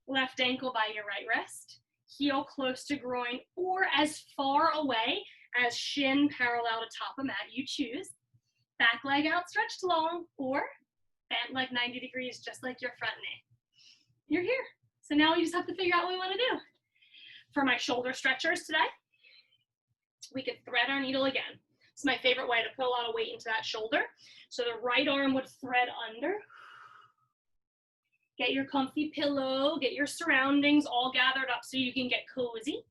left ankle by your right wrist, heel close to groin or as far away as shin parallel to top of mat, you choose. Back leg outstretched long or bent like 90 degrees, just like your front knee. You're here. So now we just have to figure out what we want to do. For my shoulder stretchers today, we could thread our needle again. It's my favorite way to put a lot of weight into that shoulder. So the right arm would thread under. Get your comfy pillow, get your surroundings all gathered up so you can get cozy.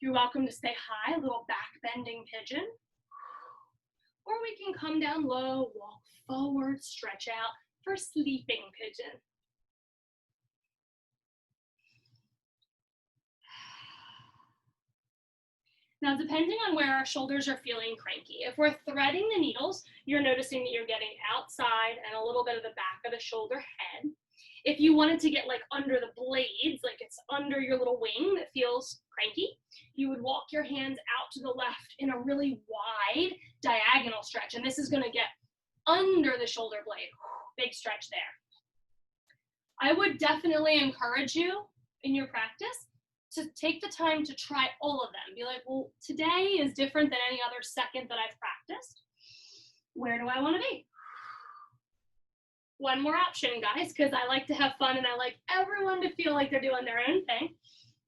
You're welcome to stay high, a little back bending pigeon. Or we can come down low, walk forward, stretch out for sleeping pigeon. Now, depending on where our shoulders are feeling cranky, if we're threading the needles, you're noticing that you're getting outside and a little bit of the back of the shoulder head. If you wanted to get like under the blades, like it's under your little wing that feels cranky, you would walk your hands out to the left in a really wide diagonal stretch. And this is going to get under the shoulder blade. Big stretch there. I would definitely encourage you in your practice to take the time to try all of them. Be like, well, today is different than any other second that I've practiced. Where do I want to be? One more option, guys, because I like to have fun and I like everyone to feel like they're doing their own thing.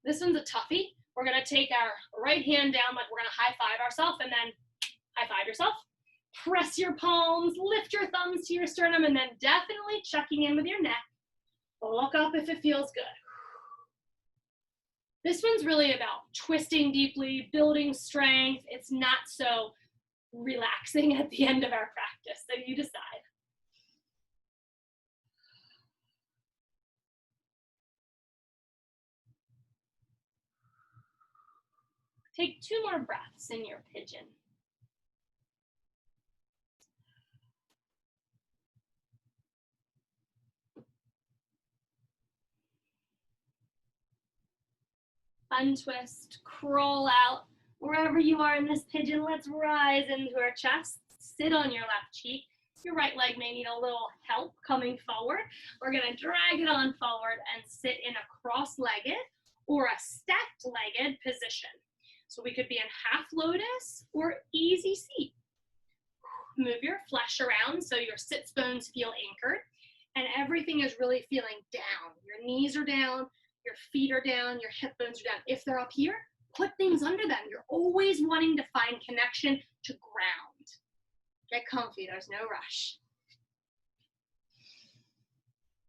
This one's a toughie. We're gonna take our right hand down, like we're gonna high five ourselves, and then high five yourself. Press your palms, lift your thumbs to your sternum, and then definitely checking in with your neck. Look up if it feels good. This one's really about twisting deeply, building strength. It's not so relaxing at the end of our practice, so you decide. Take 2 more breaths in your pigeon. Untwist, crawl out. Wherever you are in this pigeon, let's rise into our chest. Sit on your left cheek. Your right leg may need a little help coming forward. We're gonna drag it on forward and sit in a cross-legged or a stacked-legged position. So we could be in half lotus or easy seat. Move your flesh around so your sits bones feel anchored and everything is really feeling down. Your knees are down, your feet are down, your hip bones are down. If they're up here, put things under them. You're always wanting to find connection to ground. Get comfy, there's no rush.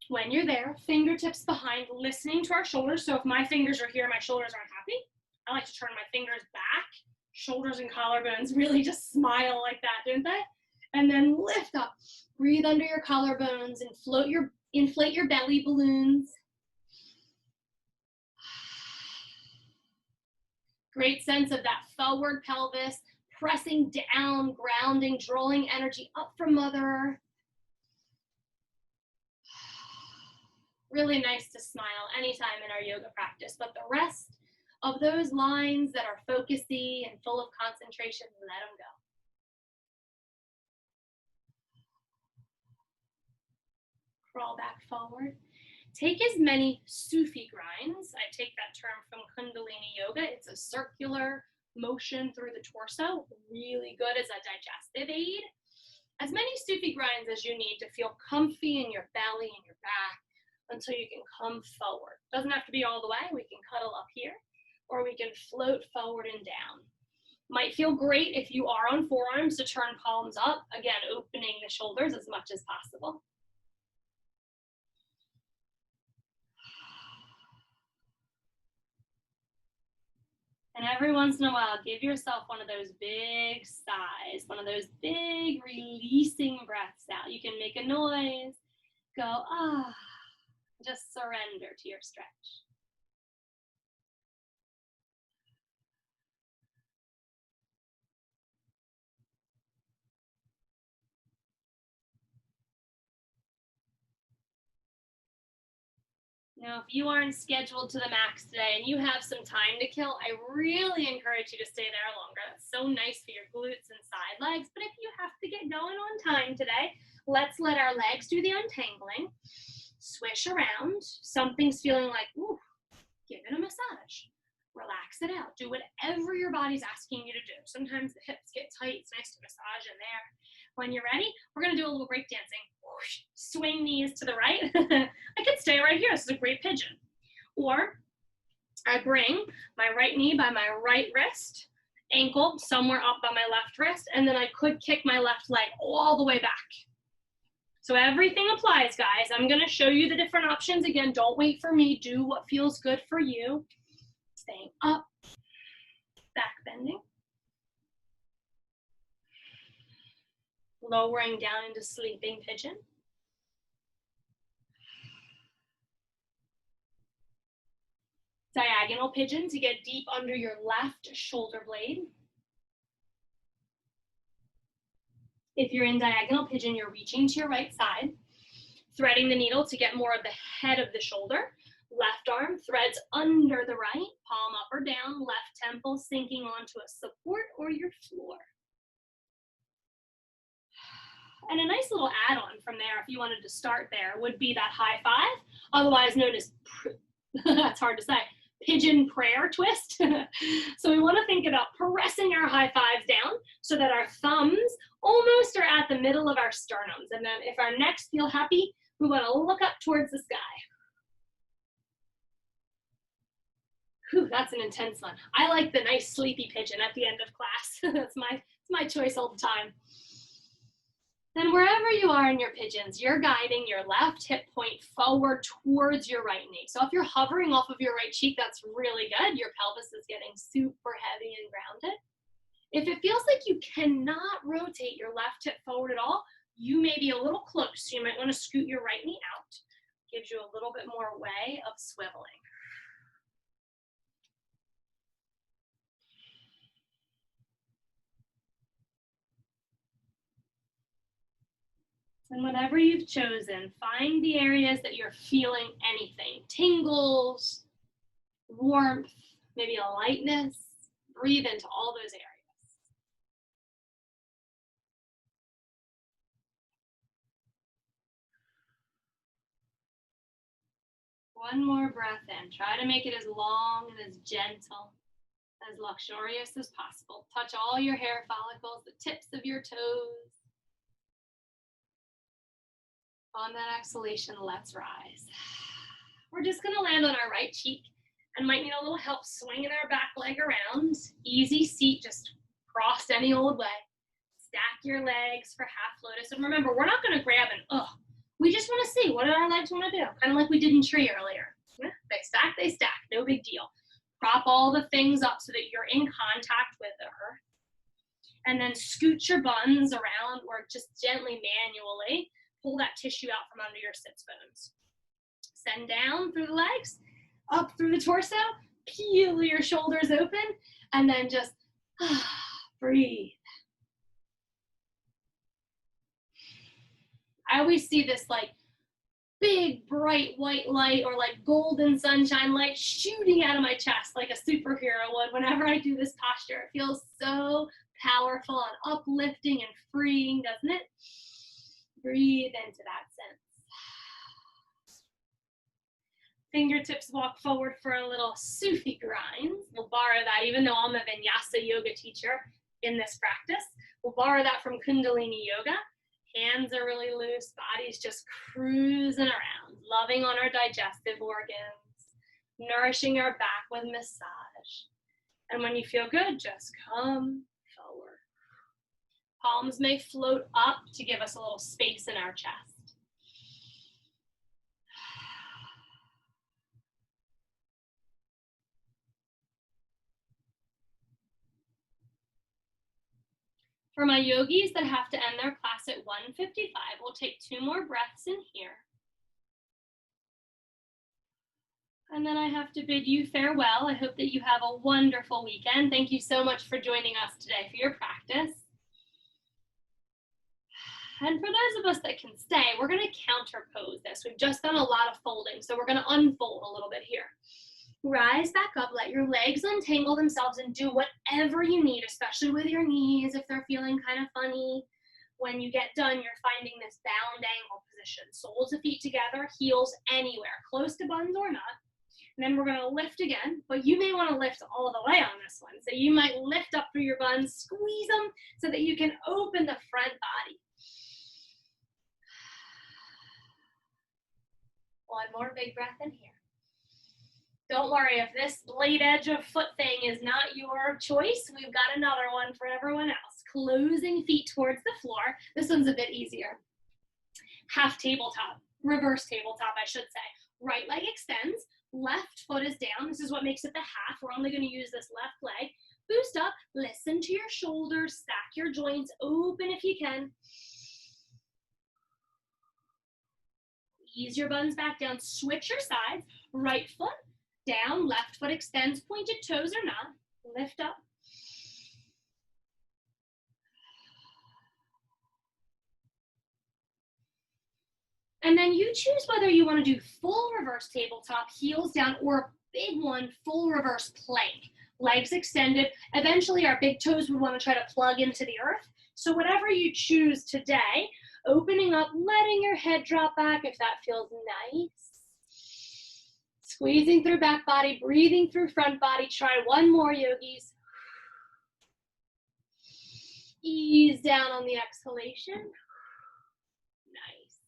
When you're there, fingertips behind, listening to our shoulders. So if my fingers are here, my shoulders aren't happy. I like to turn my fingers back. Shoulders and collarbones really just smile like that, don't they? And then lift up. Breathe under your collarbones and inflate your belly balloons. Great sense of that forward pelvis, pressing down, grounding, drawing energy up from Mother Earth. Really nice to smile anytime in our yoga practice, but the rest of those lines that are focusy and full of concentration, let them go. Crawl back forward. Take as many Sufi grinds. I take that term from Kundalini Yoga. It's a circular motion through the torso, really good as a digestive aid. As many Sufi grinds as you need to feel comfy in your belly and your back until you can come forward. Doesn't have to be all the way. We can cuddle up here or we can float forward and down. Might feel great if you are on forearms to turn palms up, again, opening the shoulders as much as possible. And every once in a while, give yourself one of those big sighs, one of those big releasing breaths out. You can make a noise, go, ah, just surrender to your stretch. Now, if you aren't scheduled to the max today and you have some time to kill, I really encourage you to stay there longer. That's so nice for your glutes and side legs. But if you have to get going on time today, let's let our legs do the untangling. Swish around. Something's feeling like, ooh, give it a massage. Relax it out. Do whatever your body's asking you to do. Sometimes the hips get tight. It's nice to massage in there. When you're ready, we're going to do a little break dancing. Whoosh, swing knees to the right. I could stay right here. This is a great pigeon. Or I bring my right knee by my right wrist, ankle somewhere up by my left wrist, and then I could kick my left leg all the way back. So everything applies, guys. I'm going to show you the different options. Again, don't wait for me. Do what feels good for you. Staying up, back bending. Lowering down into sleeping pigeon. Diagonal pigeon to get deep under your left shoulder blade. If you're in diagonal pigeon, you're reaching to your right side, threading the needle to get more of the head of the shoulder. Left arm threads under the right, palm up or down, left temple sinking onto a support or your floor. And a nice little add-on from there, if you wanted to start there, would be that high five, otherwise known as, that's hard to say, pigeon prayer twist. So we want to think about pressing our high fives down so that our thumbs almost are at the middle of our sternums. And then if our necks feel happy, we want to look up towards the sky. Whew, that's an intense one. I like the nice sleepy pigeon at the end of class. That's my choice all the time. Then wherever you are in your pigeons, you're guiding your left hip point forward towards your right knee. So if you're hovering off of your right cheek, that's really good. Your pelvis is getting super heavy and grounded. If it feels like you cannot rotate your left hip forward at all, you may be a little close. So you might want to scoot your right knee out. Gives you a little bit more way of swiveling. And whatever you've chosen, find the areas that you're feeling anything. Tingles, warmth, maybe a lightness. Breathe into all those areas. One more breath in. Try to make it as long and as gentle, as luxurious as possible. Touch all your hair follicles, the tips of your toes. On that exhalation, let's rise. We're just gonna land on our right cheek and might need a little help swinging our back leg around. Easy seat, just cross any old way. Stack your legs for half lotus. And remember, we're not gonna grab and we just wanna see what our legs wanna do. Kind of like we did in tree earlier. Yeah, they stack, no big deal. Prop all the things up so that you're in contact with the earth. And then scoot your buns around or just gently manually pull that tissue out from under your sits bones. Send down through the legs, up through the torso, peel your shoulders open, and then just breathe. I always see this like big, bright white light or like golden sunshine light shooting out of my chest like a superhero would whenever I do this posture. It feels so powerful and uplifting and freeing, doesn't it? Breathe into that sense. Fingertips walk forward for a little Sufi grind. We'll borrow that, even though I'm a Vinyasa yoga teacher in this practice. We'll borrow that from Kundalini yoga. Hands are really loose, body's just cruising around, loving on our digestive organs, nourishing our back with massage. And when you feel good, just come forward. Palms may float up to give us a little space in our chest. For my yogis that have to end their class at 1:55, we'll take 2 more breaths in here. And then I have to bid you farewell. I hope that you have a wonderful weekend. Thank you so much for joining us today for your practice. And for those of us that can stay, we're going to counterpose this. We've just done a lot of folding, so we're going to unfold a little bit here. Rise back up, let your legs untangle themselves and do whatever you need, especially with your knees if they're feeling kind of funny. When you get done, you're finding this bound angle position. Soles of feet together, heels anywhere, close to buns or not. And then we're going to lift again, but you may want to lift all the way on this one. So you might lift up through your buns, squeeze them so that you can open the front body. One more big breath in here. Don't worry, if this blade edge of foot thing is not your choice, we've got another one for everyone else. Closing feet towards the floor. This one's a bit easier. Half tabletop, reverse tabletop, I should say. Right leg extends, left foot is down. This is what makes it the half. We're only going to use this left leg. Boost up, listen to your shoulders, stack your joints, open if you can. Ease your buns back down, switch your sides, right foot down, left foot extends, pointed toes or not, lift up. And then you choose whether you want to do full reverse tabletop, heels down, or a big one, full reverse plank. Legs extended. Eventually our big toes would want to try to plug into the earth. So whatever you choose today, opening up, letting your head drop back if that feels nice. Squeezing through back body, breathing through front body. Try one more, yogis. Ease down on the exhalation. Nice.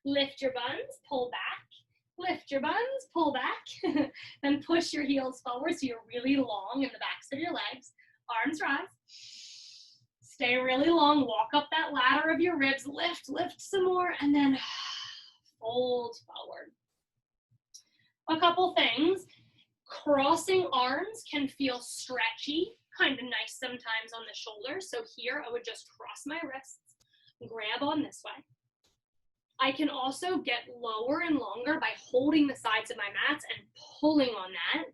Lift your buns, pull back. Lift your buns, pull back. Then push your heels forward so you're really long in the backs of your legs. Arms rise. Stay really long. Walk up that ladder of your ribs. Lift, lift some more, and then fold forward. A couple things. Crossing arms can feel stretchy, kind of nice sometimes on the shoulders. So here I would just cross my wrists, grab on this way. I can also get lower and longer by holding the sides of my mats and pulling on that.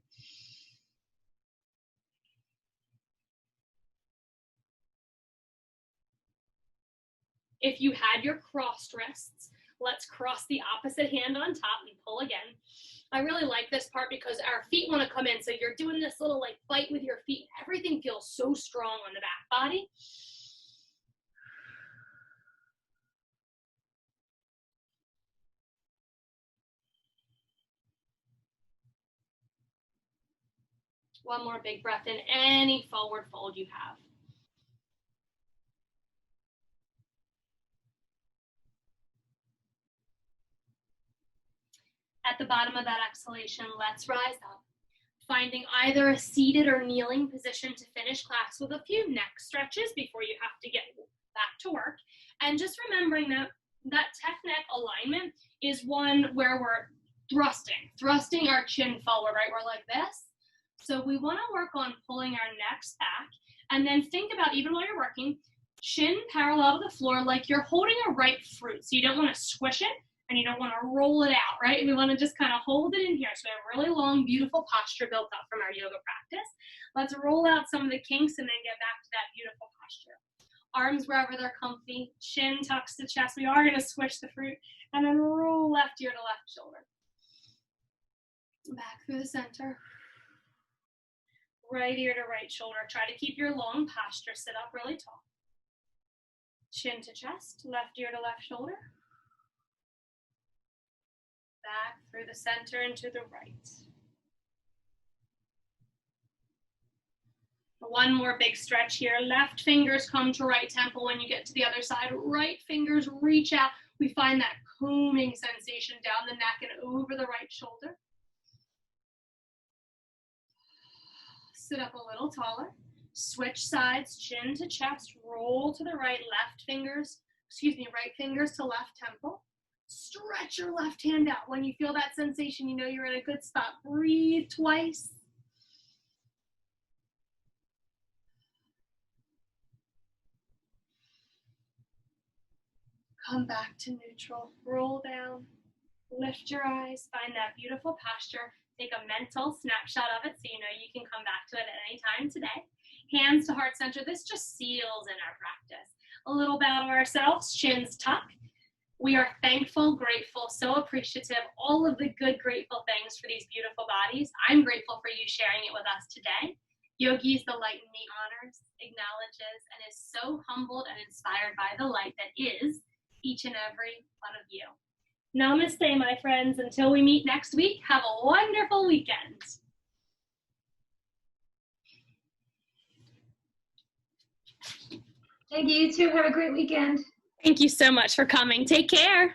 If you had your crossed wrists, let's cross the opposite hand on top and pull again. I really like this part because our feet want to come in. So you're doing this little like fight with your feet. Everything feels so strong on the back body. One more big breath in any forward fold you have. At the bottom of that exhalation, let's rise up, finding either a seated or kneeling position to finish class with a few neck stretches before you have to get back to work. And just remembering that that neck alignment is one where we're thrusting our chin forward, right? We're like this. So we want to work on pulling our necks back, and then think about, even while you're working, chin parallel to the floor like you're holding a ripe fruit. So you don't want to squish it and you don't want to roll it out, right? We want to just kind of hold it in here. So we have really long, beautiful posture built up from our yoga practice. Let's roll out some of the kinks and then get back to that beautiful posture. Arms wherever they're comfy, chin tucks to chest. We are going to squish the fruit, and then roll left ear to left shoulder. Back through the center. Right ear to right shoulder. Try to keep your long posture. Sit up really tall. Chin to chest, left ear to left shoulder. Back through the center and to the right. One more big stretch here. Left fingers come to right temple when you get to the other side. Right fingers reach out. We find that combing sensation down the neck and over the right shoulder. Sit up a little taller. Switch sides, chin to chest, roll to the right, right fingers to left temple. Stretch your left hand out. When you feel that sensation, you know you're in a good spot. Breathe twice. Come back to neutral. Roll down. Lift your eyes. Find that beautiful posture. Take a mental snapshot of it so you know you can come back to it at any time today. Hands to heart center. This just seals in our practice. A little bow to ourselves. Chins tuck. We are thankful, grateful, so appreciative, all of the good, grateful things for these beautiful bodies. I'm grateful for you sharing it with us today. Yogis, the light in me honors, acknowledges, and is so humbled and inspired by the light that is each and every one of you. Namaste, my friends. Until we meet next week, have a wonderful weekend. Thank you. You too. Have a great weekend. Thank you so much for coming. Take care.